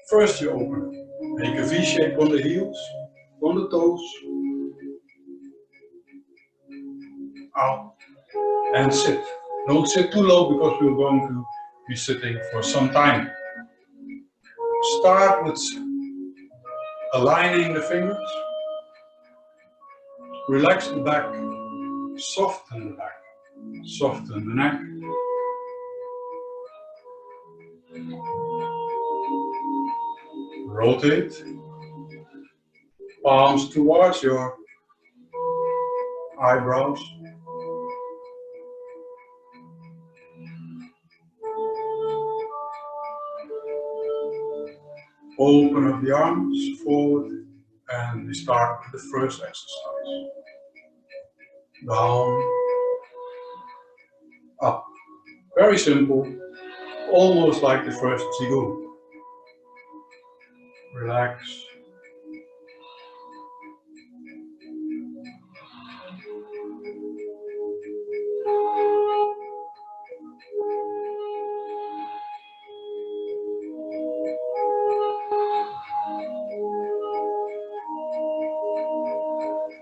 First you open. Make a V shape on the heels, on the toes. Out and sit. Don't sit too low because we're going to be sitting for some time. Start with aligning the fingers. Relax the back. Soften the back. Soften the neck. Rotate. Palms towards your eyebrows. Open up the arms forward and we start with the first exercise. Down, up. Very simple, almost like the first qigong. Relax.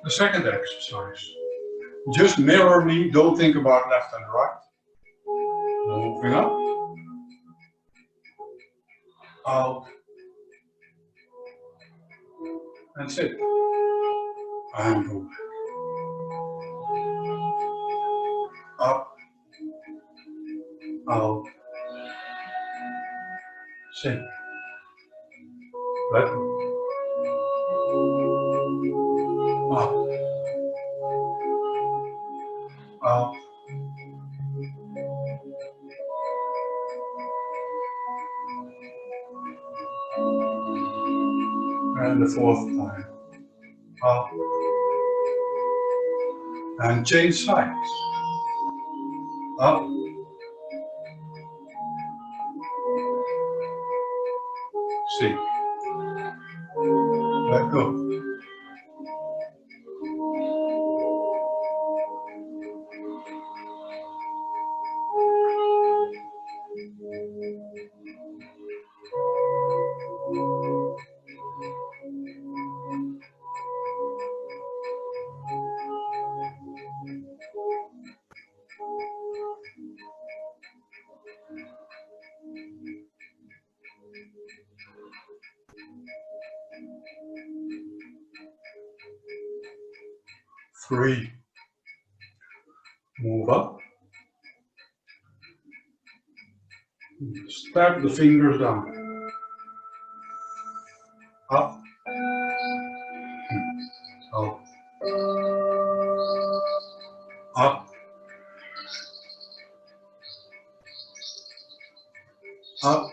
The second exercise. Just mirror me, don't think about left and right. Moving up. Out. And sit. And go back. Up. Out. Sit. Let go. Up. Out. And the fourth time. Up. And change sides. Up. See. Let go. Three. Move up. Step the fingers down. Up. Up. Up. Up.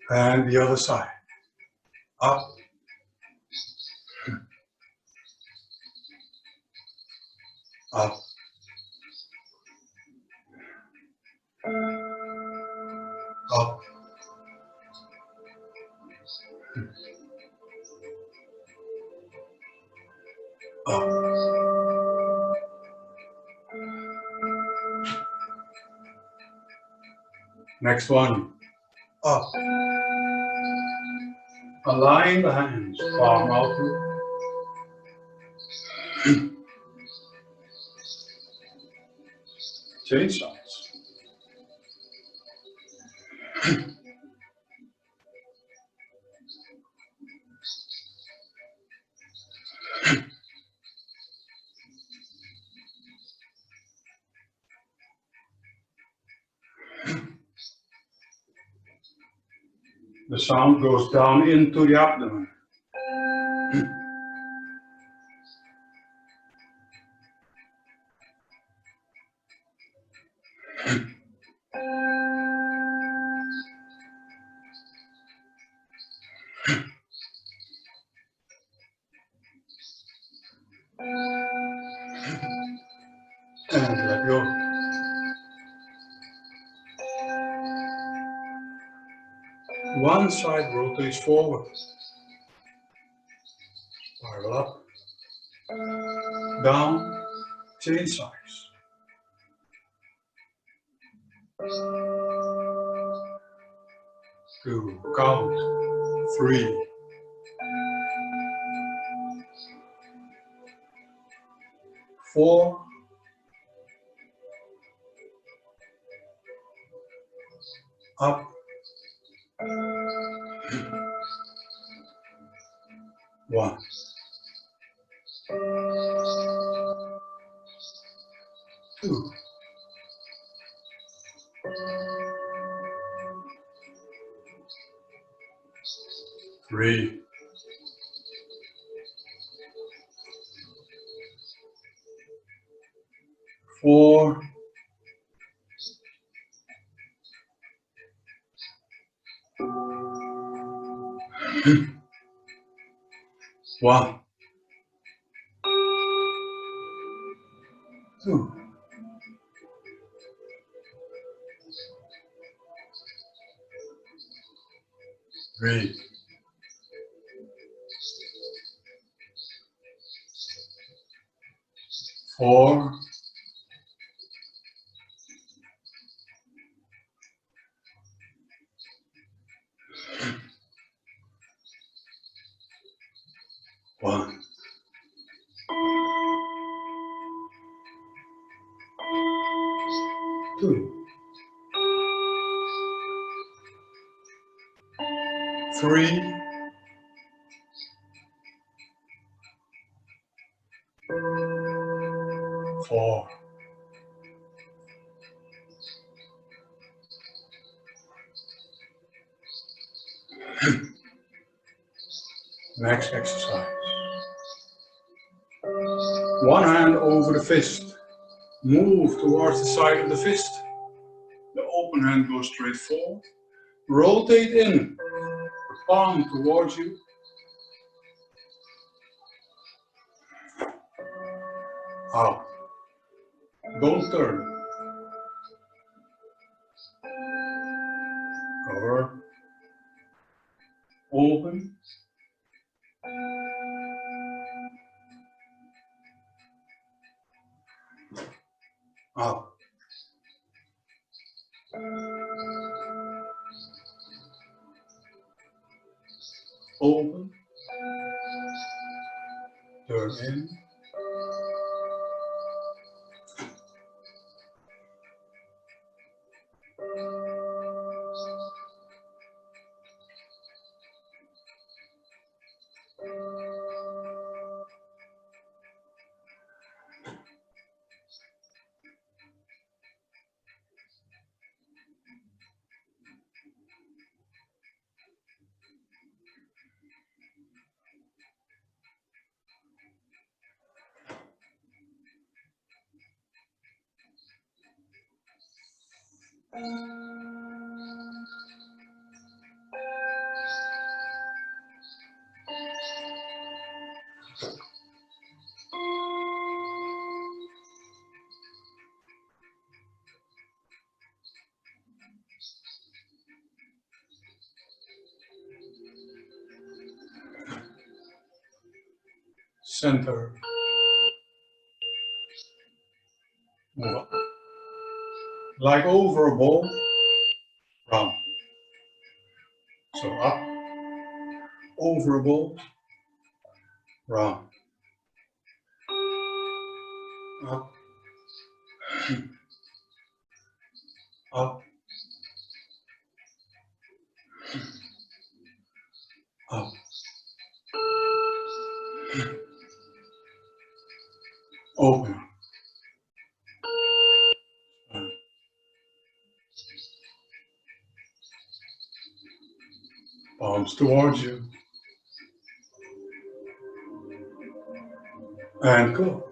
And the other side. Up. Up. Up. Up. Next one. Up. Align the hands, palm outward. Change sides. The sound goes down into the abdomen. And let go. One side rotates forward. Spiral up. Down. Change sides. to count 3, 4, up, 1, 2, 3, 4, 1, 2, 3, 4, 1, 2, 3, 4, next exercise. One hand over the fist. Move towards the side of the fist. The open hand goes straight forward. Rotate in. The palm towards you. Out. Don't turn. Cover. Open. Out. Open. Turn in. Center. Move up. Like over a ball. Round. So up. Over a ball. Round. Up. Up. Up. Open. Palms towards you. And go.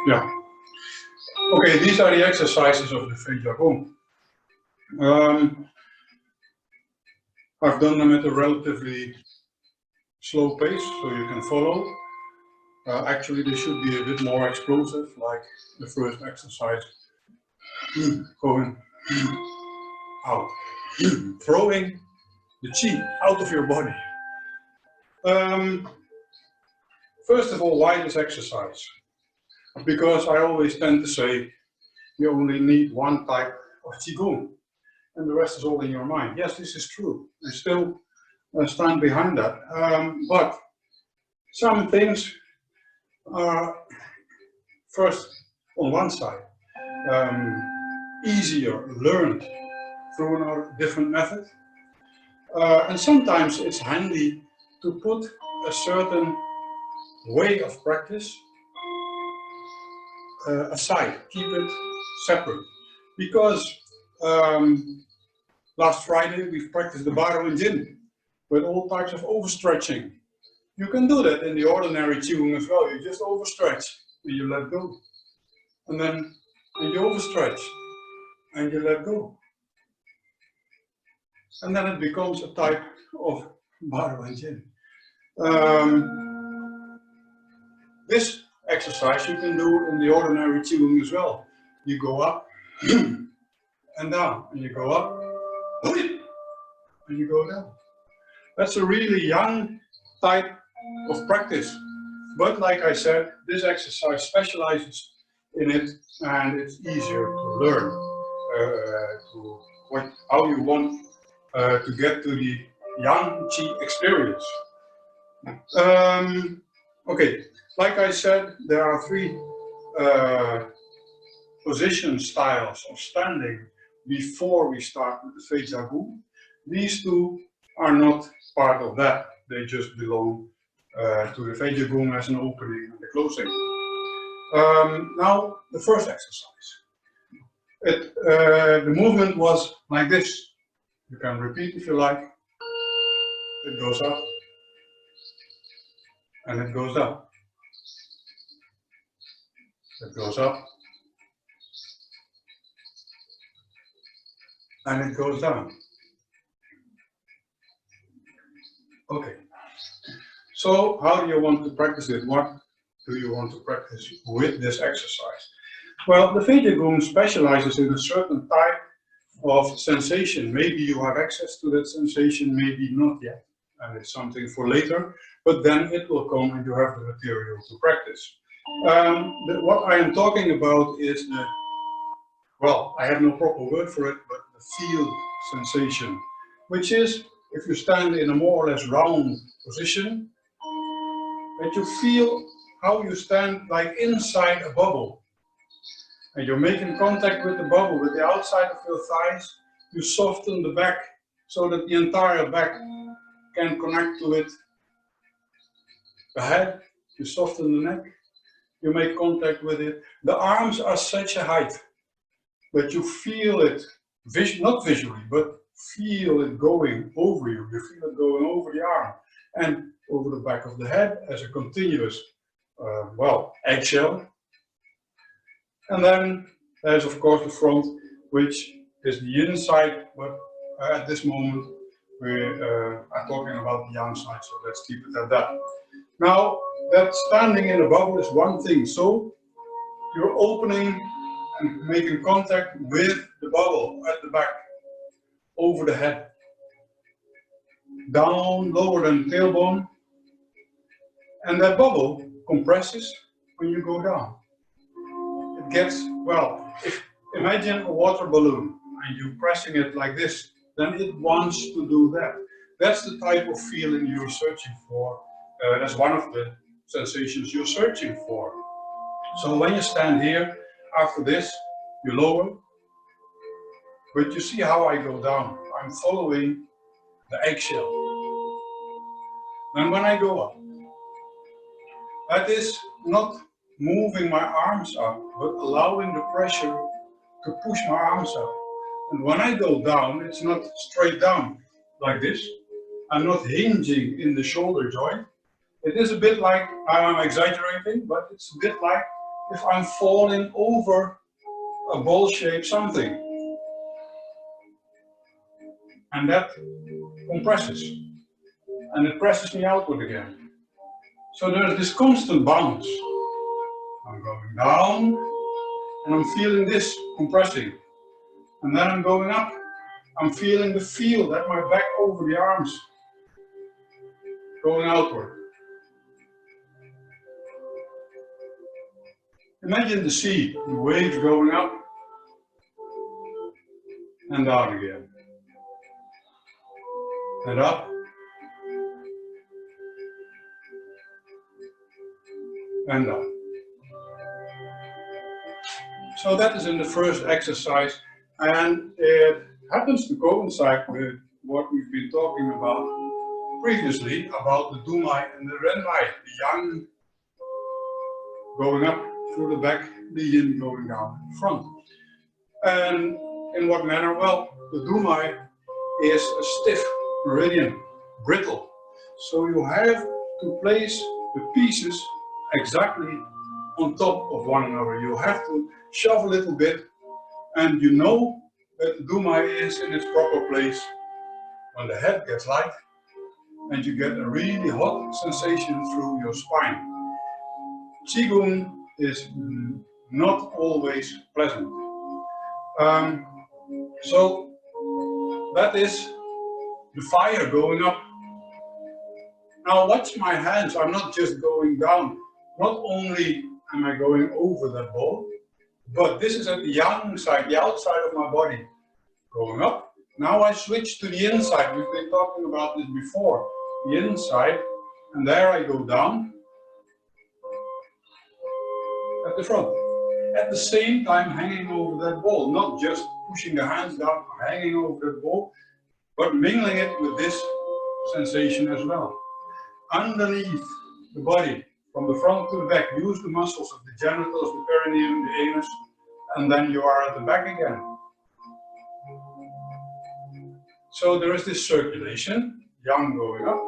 Yeah. Okay, these are the exercises of the Feijia Gong. I've done them at a relatively slow pace, so you can follow. Actually, they should be a bit more explosive, like the first exercise. Going out. Throwing the chi out of your body. First of all, why this exercise? Because I always tend to say you only need one type of qigong and the rest is all in your mind. Yes, this is true. I still stand behind that. But some things are first on one side easier learned through a different method. And sometimes it's handy to put a certain way of practice aside, keep it separate. Because last Friday we've practiced the and Jin with all types of overstretching. You can do that in the ordinary qigong as well. You just overstretch and you let go. And then you overstretch and you let go. And then it becomes a type of and Jin. This exercise you can do in the ordinary qigong as well. You go up and down, and you go up and you go down. That's a really young type of practice. But like I said, this exercise specializes in it and it's easier to learn how you want to get to the yang qi experience. Okay, like I said, there are three position styles of standing before we start with the Feijia Gong. These two are not part of that. They just belong to the Feijia Gong as an opening and a closing. Now, the first exercise. The movement was like this. You can repeat if you like. It goes up and it goes down. It goes up and it goes down. Okay. So how do you want to practice it? What do you want to practice with this exercise? Well, the Feijia Gong specializes in a certain type of sensation. Maybe you have access to that sensation, maybe not yet. And it's something for later, but then it will come and you have the material to practice. What I am talking about is the, well, I have no proper word for it, but the field sensation, which is if you stand in a more or less round position, that you feel how you stand like inside a bubble. And you're making contact with the bubble, with the outside of your thighs. You soften the back so that the entire back can connect to it. The head, you soften the neck, you make contact with it. The arms are such a height that you feel it, not visually, but feel it going over you. You feel it going over the arm and over the back of the head as a continuous, eggshell. And then there's of course the front, which is the inside, but at this moment we are talking about the yang side, so let's keep it at that. Now, that standing in a bubble is one thing, so you're opening and making contact with the bubble at the back, over the head, down, lower than the tailbone, and that bubble compresses when you go down. It gets, well, imagine a water balloon and you're pressing it like this, then it wants to do that. That's the type of feeling you're searching for. That's one of the sensations you're searching for. So when you stand here, after this, you lower, but you see how I go down. I'm following the eggshell. And when I go up, that is not moving my arms up, but allowing the pressure to push my arms up. And when I go down, it's not straight down like this. I'm not hinging in the shoulder joint. It is a bit like, I'm exaggerating, but it's a bit like if I'm falling over a ball-shaped something. And that compresses. And it presses me outward again. So there's this constant bounce. I'm going down, and I'm feeling this compressing. And then I'm going up. I'm feeling the feel at my back over the arms. Going outward. Imagine the sea, the waves going up and down again. And up and down. So that is in the first exercise, and it happens to coincide with what we've been talking about previously, about the dumai and the renwei, the yang going up through the back, the yin going down in front. And in what manner? Well, the dumai is a stiff meridian, brittle. So you have to place the pieces exactly on top of one another. You have to shove a little bit, and you know that the dumai is in its proper place when the head gets light and you get a really hot sensation through your spine. Qigong is not always pleasant. So that is the fire going up. Now watch my hands, I'm not just going down. Not only am I going over that ball, but this is at the yang side, the outside of my body, going up. Now I switch to the inside. We've been talking about this before. The inside, and there I go down at the front. At the same time hanging over that ball, not just pushing the hands down, hanging over that ball, but mingling it with this sensation as well. Underneath the body, from the front to the back, use the muscles of the genitals, the perineum, the anus, and then you are at the back again. So there is this circulation, yang going up,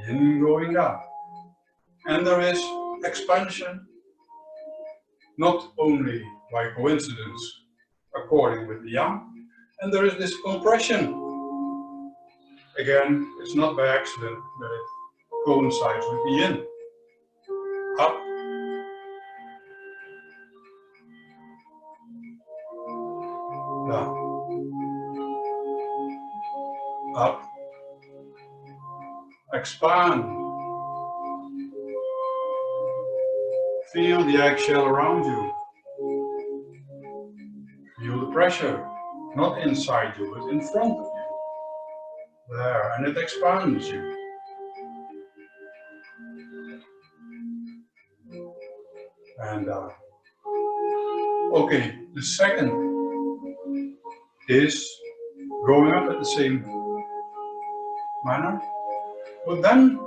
yin going down. And there is expansion, not only by coincidence, according with the yang, and there is this compression. Again, it's not by accident that it coincides with the yin. Up, down, up, expand, feel the eggshell around you, feel the pressure, not inside you, but in front of you, there, and it expands you. And okay, the second is going up at the same manner, but then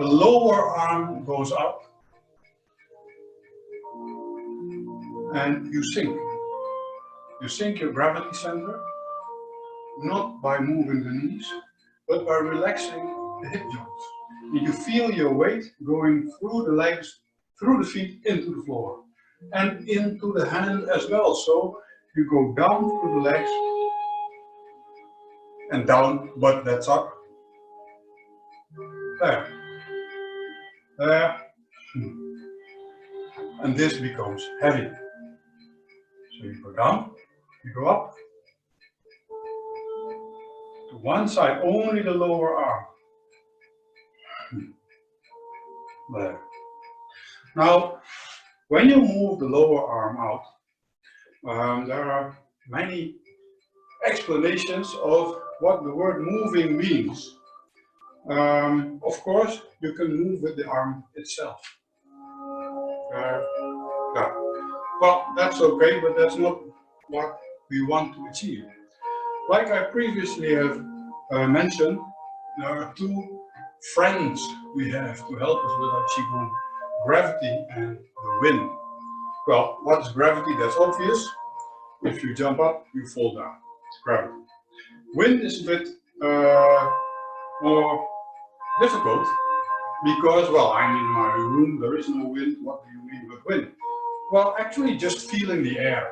the lower arm goes up and you sink. You sink your gravity center, not by moving the knees, but by relaxing the hip joints. And you feel your weight going through the legs, through the feet, into the floor, and into the hand as well. So you go down through the legs and down, but that's up. There. There. And this becomes heavy. So you go down, you go up. To one side, only the lower arm. There. Now, when you move the lower arm out, there are many explanations of what the word moving means. Of course, you can move with the arm itself. Yeah. Well, that's okay, but that's not what we want to achieve. Like I previously have mentioned, there are two friends we have to help us with our Qigong: gravity and the wind. Well, what is gravity? That's obvious. If you jump up, you fall down. It's gravity. Wind is a bit more difficult because, well, I'm in my room, there is no wind. What do you mean with wind? Well, actually just feeling the air.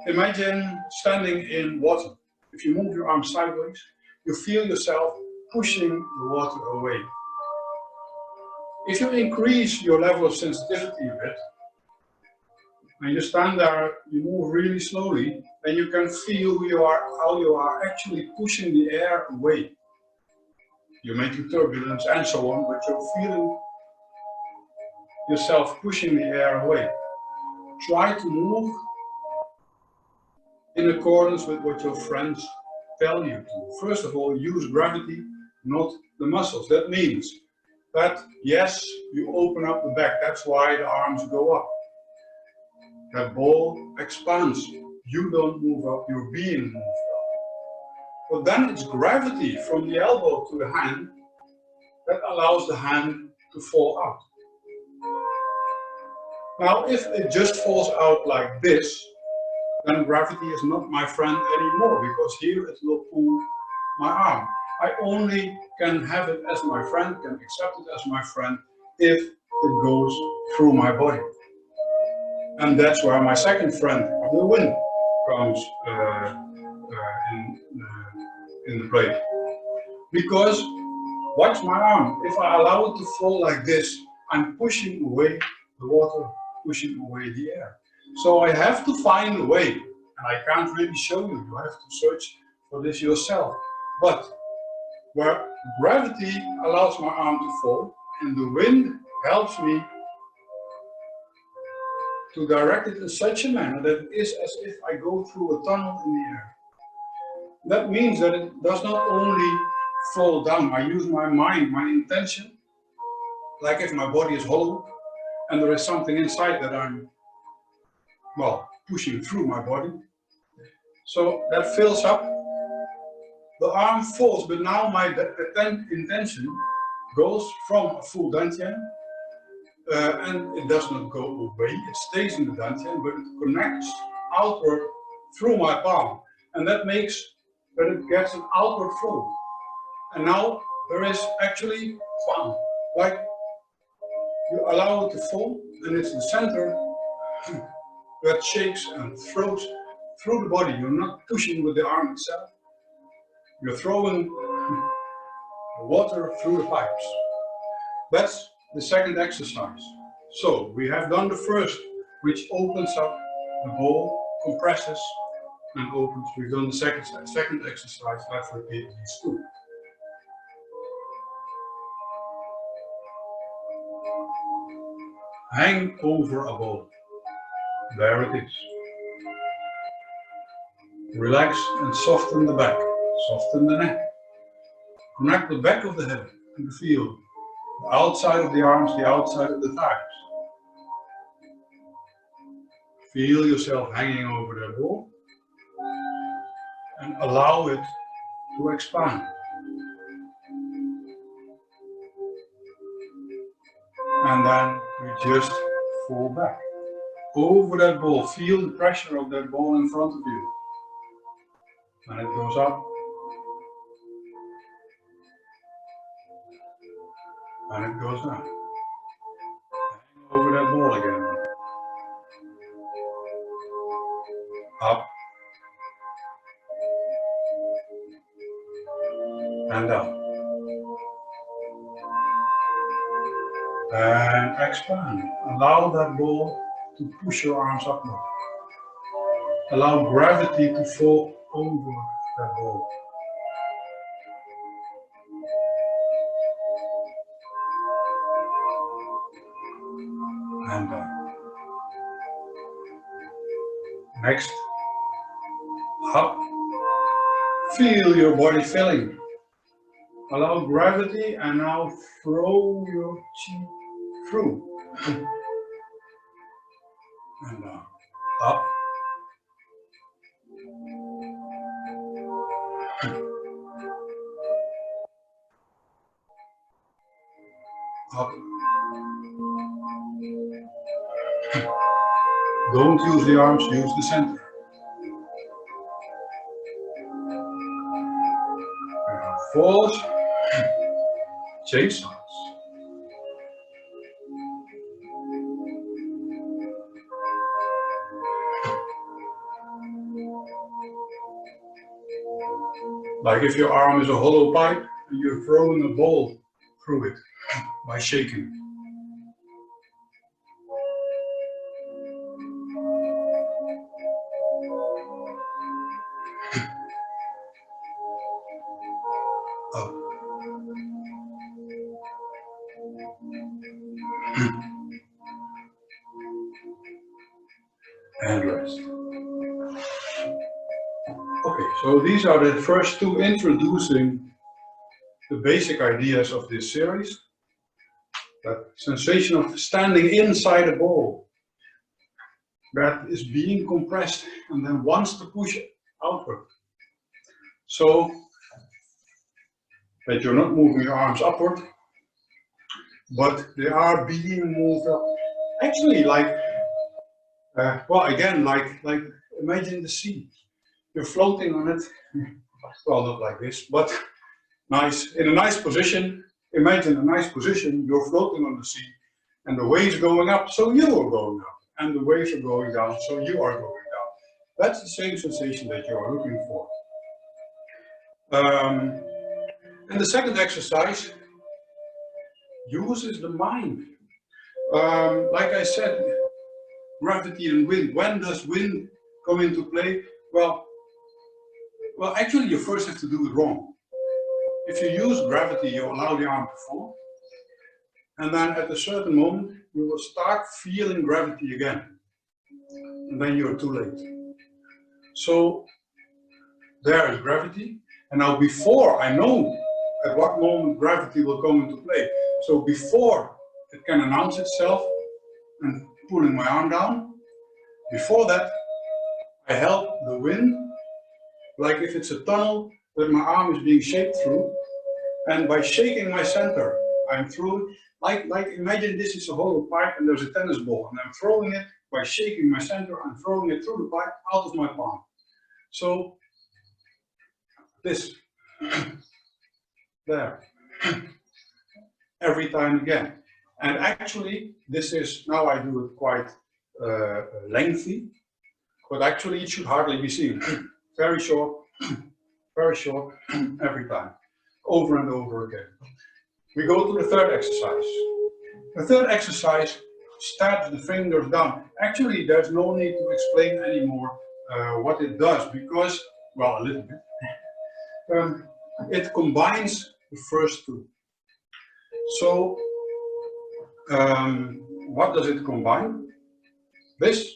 Imagine standing in water. If you move your arm sideways, you feel yourself pushing the water away. If you increase your level of sensitivity a bit, and you stand there, you move really slowly, then you can feel how you are actually pushing the air away. You're making turbulence and so on, but you're feeling yourself pushing the air away. Try to move in accordance with what your friends tell you to. First of all, use gravity, not the muscles. That means that, yes, you open up the back. That's why the arms go up. That ball expands. You don't move up, you're being moved up. But then it's gravity from the elbow to the hand that allows the hand to fall out. Now, if it just falls out like this, then gravity is not my friend anymore, because here it will pull my arm. I only can have it as my friend, can accept it as my friend, if it goes through my body. And that's where my second friend, the wind, comes in play. Because, watch my arm, if I allow it to fall like this, I'm pushing away the water, pushing away the air. So I have to find a way, and I can't really show you, you have to search for this yourself. But where gravity allows my arm to fall, and the wind helps me to direct it in such a manner that it is as if I go through a tunnel in the air. That means that it does not only fall down, I use my mind, my intention, like if my body is hollow and there is something inside that I'm, well, pushing through my body. So that fills up, the arm falls, but now my intention goes from a full dantian, and it does not go away, it stays in the dantian, but it connects outward through my palm, and that makes that it gets an outward flow. And now there is actually fun, like you allow it to fall, and it's the center that shakes and throws through the body. You're not pushing with the arm itself, you're throwing water through the pipes. That's the second exercise. So we have done the first, which opens up the bowl, compresses and opens. We've done the second exercise. Let's repeat these two. Hang over a bowl. There it is. Relax and soften the back. Soften the neck. Connect the back of the head and feel the outside of the arms, the outside of the thighs. Feel yourself hanging over that ball and allow it to expand. And then we just fall back over that ball. Feel the pressure of that ball in front of you. And it goes up. And it goes down. Hang over that ball again. Up. And down. And expand. Allow that ball to push your arms upward. Allow gravity to fall over that ball. And down. Next. Up. Feel your body filling. Allow gravity and now throw your chi through. And down. Up. Up. Don't use the arms, use the center. Forward. Change sides. Like if your arm is a hollow pipe and you're throwing a ball through it by shaking. Up. and rest. Okay, so these are the first two introducing the basic ideas of this series. That sensation of standing inside a ball that is being compressed and then wants to push outward. So that you're not moving your arms upward, but they are being moved up. Actually, like, well, again, like imagine the sea. You're floating on it. Well, not like this, but nice, in a nice position. Imagine a nice position. You're floating on the sea, and the waves going up, so you are going up, and the waves are going down, so you are going down. That's the same sensation that you are looking for. And the second exercise uses the mind. Like I said, gravity and wind. When does wind come into play? Well, actually, you first have to do it wrong. If you use gravity, you allow the arm to fall, and then at a certain moment, you will start feeling gravity again, and then you're too late. So there is gravity, and now before I know at what moment gravity will come into play, so before it can announce itself and pulling my arm down, before that, I help the wind, like if it's a tunnel that my arm is being shaped through, and by shaking my center, I'm through, like imagine this is a hollow pipe and there's a tennis ball, and I'm throwing it, by shaking my center, I'm throwing it through the pipe out of my palm. So, this, there, every time again. And actually, this is, now I do it quite lengthy, but actually it should hardly be seen. Very short, every time, over and over again. We go to the third exercise. The third exercise stabs the fingers down. Actually, there's no need to explain anymore what it does, because, well, a little bit. It combines the first two. So, what does it combine? This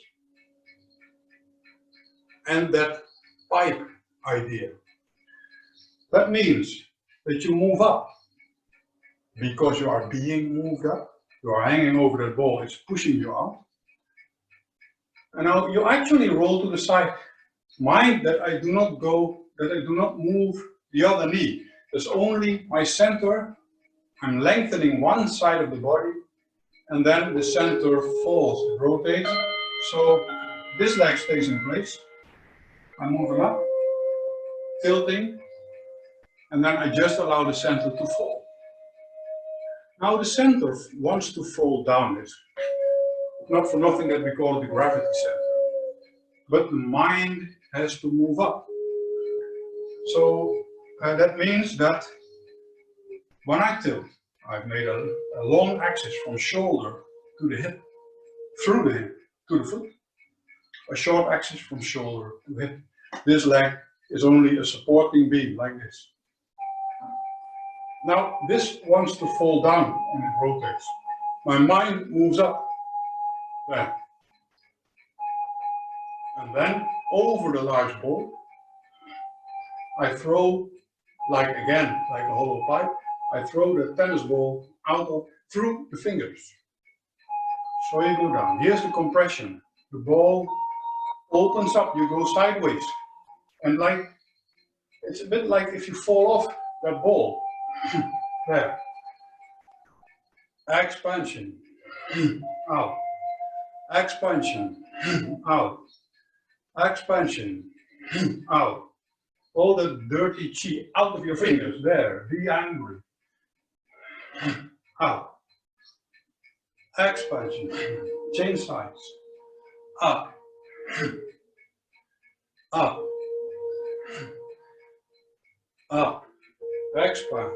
and that pipe idea. That means that you move up because you are being moved up. You are hanging over that ball, it's pushing you out. And now you actually roll to the side. Mind that I do not go, that I do not move the other knee. There's only my center. I'm lengthening one side of the body, and then the center falls, it rotates. So this leg stays in place. I'm moving up, tilting, and then I just allow the center to fall. Now the center wants to fall down. It's not for nothing that we call it the gravity center. But the mind has to move up. So that means that when I tilt, I've made a long axis from shoulder to the hip, through the hip to the foot. A short axis from shoulder to hip. This leg is only a supporting beam, like this. Now this wants to fall down and it rotates. My mind moves up, there. And then over the large ball, I throw, like again, like a hollow pipe, I throw the tennis ball out of, through the fingers. So you go down. Here's the compression. The ball opens up, you go sideways. And like, it's a bit like if you fall off that ball. There. Expansion. Out. Expansion. Out. Expansion. Out. All the dirty chi out of your fingers. There. Be angry. Out. Expansion. Change sides. Up. Up. Up. Expand.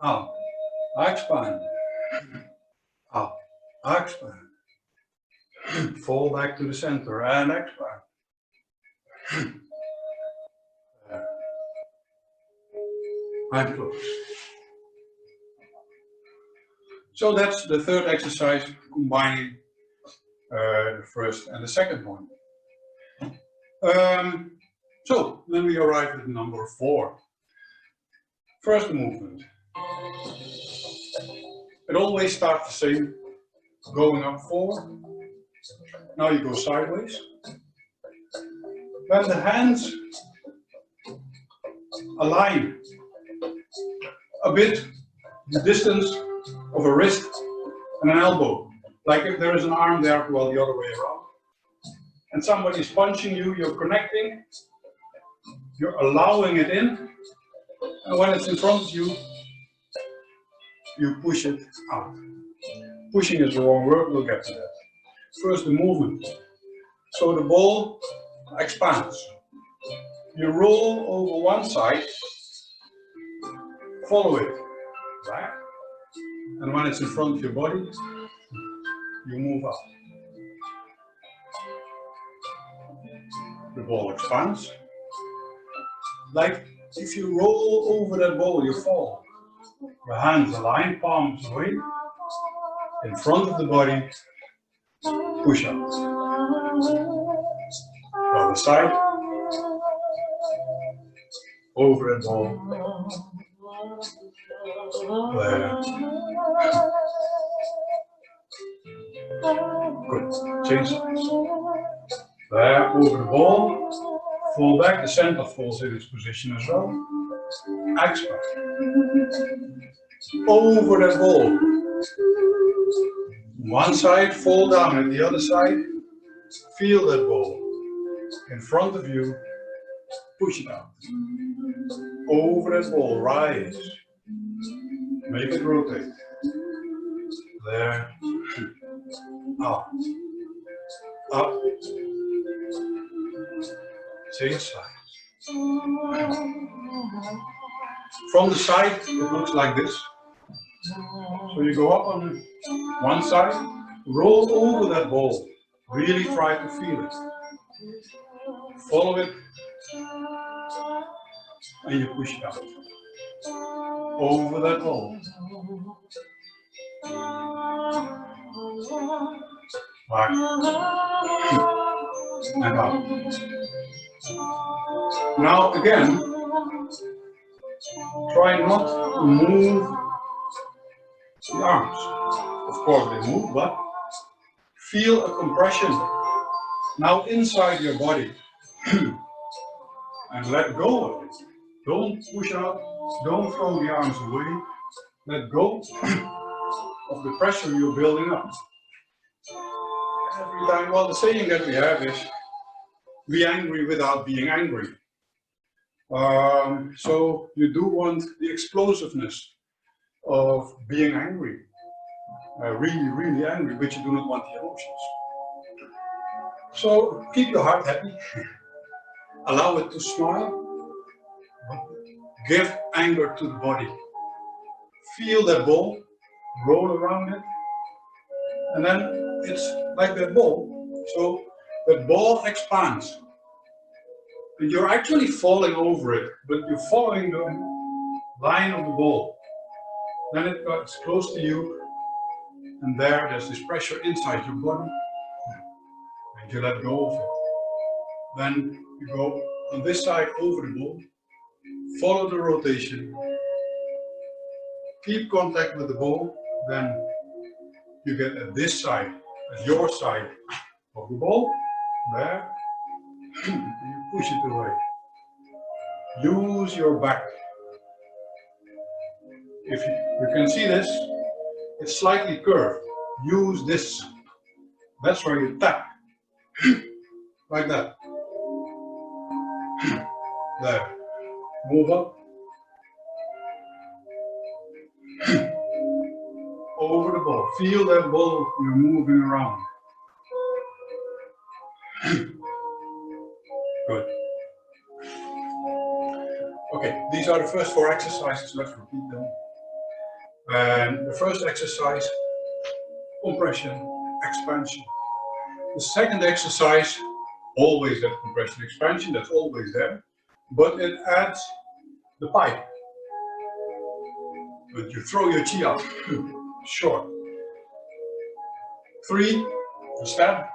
Up. Expand. Up. Expand. Fall back to the center and expand. There. I'm close. So that's the third exercise, combining the first and the second one. So then we arrive at number 4. First movement. It always starts the same, going up forward. Now you go sideways. Then the hands align a bit the distance of a wrist and an elbow. Like if there is an arm there, well, the other way around. And somebody is punching you, you're connecting, you're allowing it in, and when it's in front of you, you push it out. Pushing is the wrong word, we'll get to that. First, the movement. So the ball expands. You roll over one side, follow it back, and when it's in front of your body, you move up. The ball expands. Like if you roll over that ball, you fall. Your hands align, palms away, in front of the body, push up. Other side, over that ball. There. Good. Change sides. There, over the ball. Fall back. The center falls in its position as well. Expand. Over that ball. One side, fall down, and the other side, feel that ball. In front of you, push it out. Over that ball, rise. Make it rotate. There. Up. Up. Change sides. From the side, it looks like this. So you go up on one side, roll over that ball. Really try to feel it. Follow it, and you push it out. Over that ball. Back. And up. Now again, try not to move the arms. Of course they move, but feel a compression now inside your body. And let go of it. Don't push out, don't throw the arms away. Let go of the pressure you're building up. Every time, well, the saying that we have is, be angry without being angry. So you do want the explosiveness of being angry. Really, really angry, but you do not want the emotions. So keep your heart happy. Allow it to smile. Give anger to the body. Feel that ball, roll around it, and then it's like that ball. So that ball expands. And you're actually falling over it, but you're following the line of the ball. Then it gets close to you, and there's this pressure inside your body, and you let go of it. Then you go on this side over the ball, follow the rotation, keep contact with the ball, then you get at this side, at your side of the ball, there, and you push it away. Use your back. If you can see this, it's slightly curved. Use this. That's where you tap. Like that. There. Move up. Over the ball. Feel that ball you're moving around. Good. Okay, these are the first 4 exercises. Let's repeat them. And the first exercise, compression, expansion. The second exercise, always that compression, expansion, that's always there, but it adds the pipe. But you throw your chi out, short. 3, The step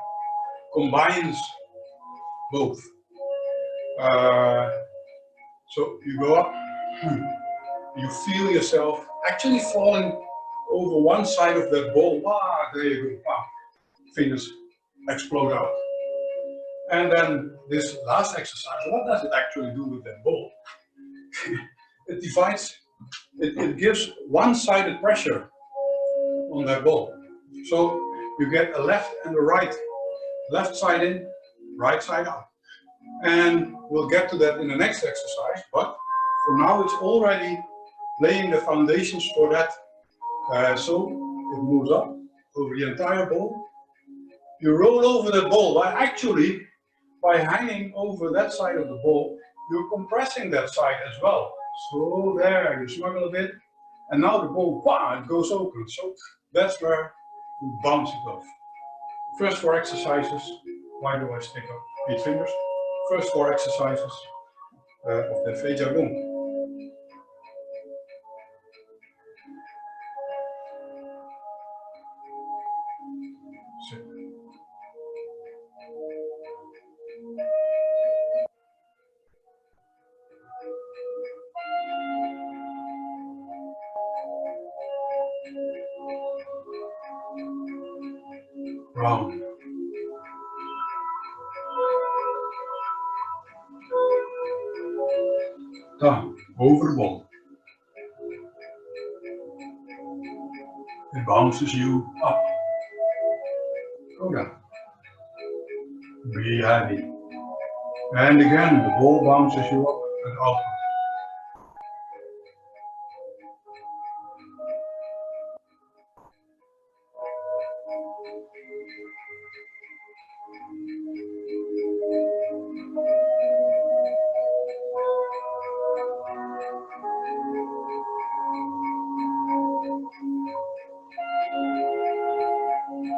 combines both. So you go up, you feel yourself actually falling over one side of that ball. Wow, there you go. Wow. Fingers explode out. And then this last exercise, what does it actually do with that ball? It divides, it gives one-sided pressure on that ball. So you get a left and a right. Left side in, right side out. And we'll get to that in the next exercise, but for now it's already laying the foundations for that. So it moves up over the entire ball. You roll over the ball, but actually by hanging over that side of the ball, you're compressing that side as well. So there, you smuggle a bit, and now the ball, wow, it goes open. So that's where you bounce it off. First 4 exercises, why do I stick up 8 fingers? First 4 exercises of the Feijia Gong. Sit. Round. Down, over the ball. It bounces you up. Go down. Be heavy. And again, the ball bounces you up and out.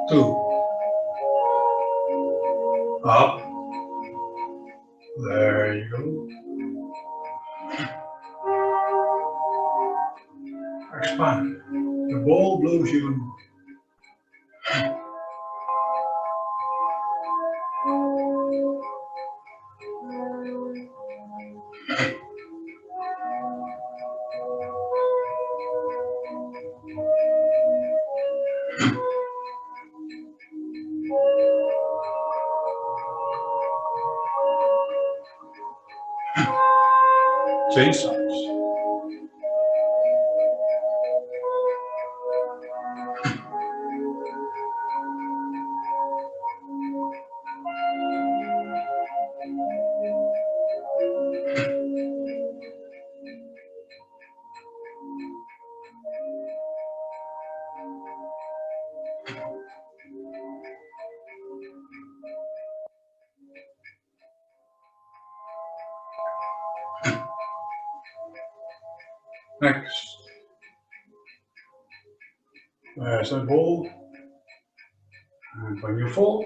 2. Up. There you go. Expand. The ball blows you. 2 sides. Next. There's that ball. And when you fall,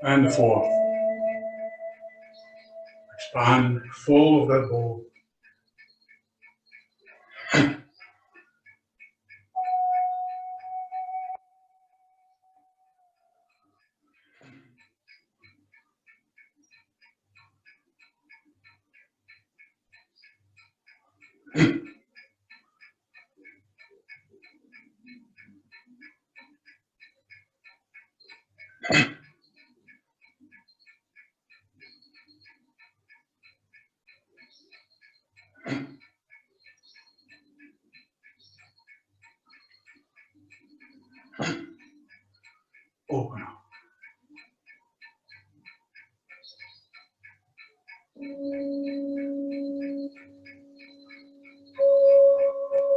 and the 4th. Expand, full of that ball.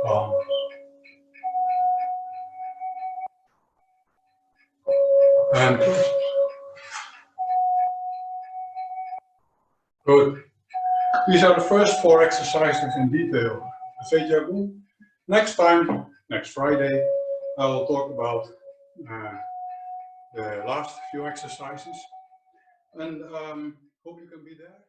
Palms. And good. These are the first 4 exercises in detail. The Feijia Gong. Next time, next Friday, I will talk about the last few exercises. And hope you can be there.